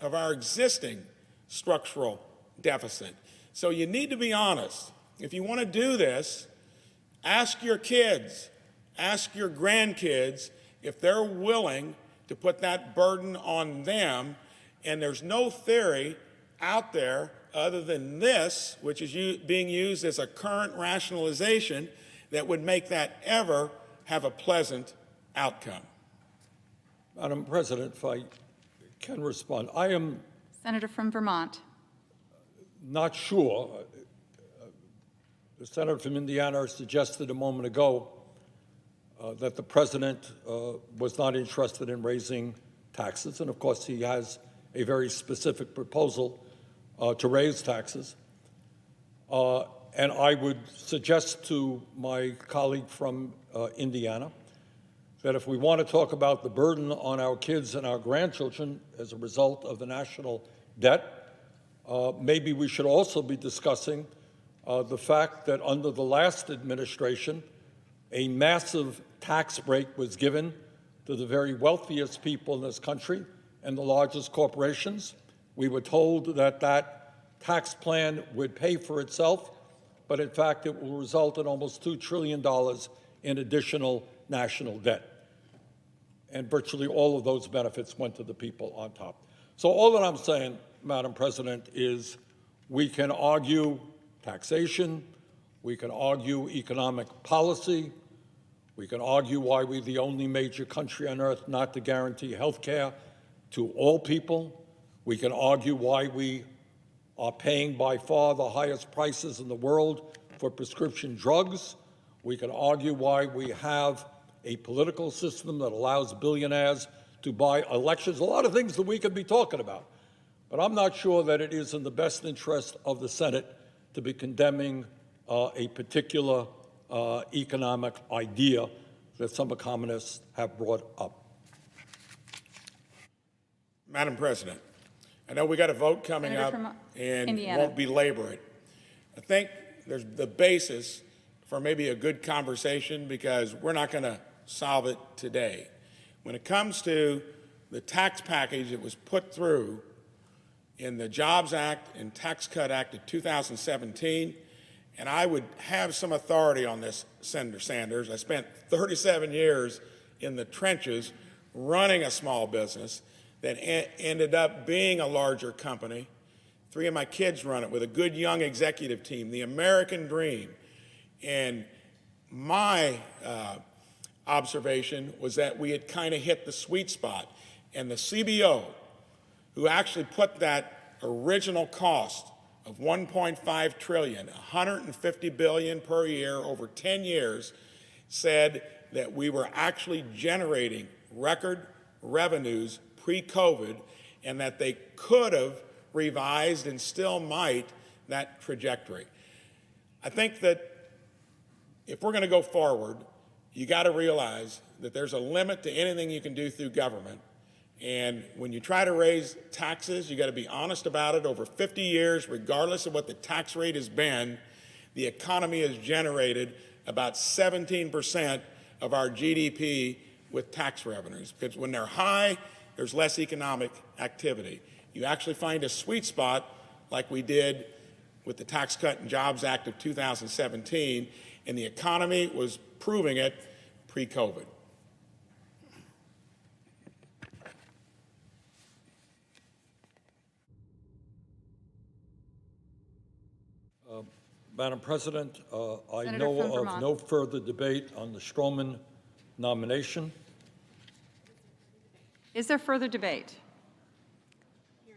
of our existing structural deficit. So you need to be honest. If you want to do this, ask your kids, ask your grandkids if they're willing to put that burden on them. And there's no theory out there other than this, which is being used as a current rationalization, that would make that ever have a pleasant outcome. Madam President, if I can respond, I am Senator from Vermont. not sure. The senator from Indiana suggested a moment ago that the president was not interested in raising taxes, and of course he has a very specific proposal to raise taxes. And I would suggest to my colleague from Indiana that if we want to talk about the burden on our kids and our grandchildren as a result of the national debt, maybe we should also be discussing the fact that under the last administration, a massive tax break was given to the very wealthiest people in this country and the largest corporations. We were told that that tax plan would pay for itself, but in fact it will result in almost $2 trillion in additional national debt. And virtually all of those benefits went to the people on top. So all that I'm saying, Madam President, is we can argue taxation, we can argue economic policy, we can argue why we're the only major country on earth not to guarantee health care to all people. We can argue why we are paying by far the highest prices in the world for prescription drugs. We can argue why we have a political system that allows billionaires to buy elections, a lot of things that we could be talking about. But I'm not sure that it is in the best interest of the Senate to be condemning a particular economic idea that some economists have brought up. Madam President, I know we got a vote coming Senator up from and Indiana. won't belabor it. I think there's the basis for maybe a good conversation because we're not going to solve it today. When it comes to the tax package that was put through in the Jobs Act and Tax Cut Act of 2017, and I would have some authority on this, Senator Sanders. I spent 37 years in the trenches running a small business that ended up being a larger company. 3 of my kids run it with a good young executive team, the American dream. And my observation was that we had kind of hit the sweet spot. And the CBO, who actually put that original cost of $1.5 trillion, $150 billion per year over 10 years, said that we were actually generating record revenues pre-COVID and that they could have revised and still might that trajectory. I think that if we're going to go forward, you got to realize that there's a limit to anything you can do through government. And when you try to raise taxes, you got to be honest about it. Over 50 years, regardless of what the tax rate has been, the economy has generated about 17% of our GDP with tax revenues. Because when they're high, there's less economic activity. You actually find a sweet spot like we did with the Tax Cut and Jobs Act of 2017, and the economy was proving it pre-COVID. Madam President, I Senator know from of Vermont. no further debate on the Stroman nomination. Is there further debate?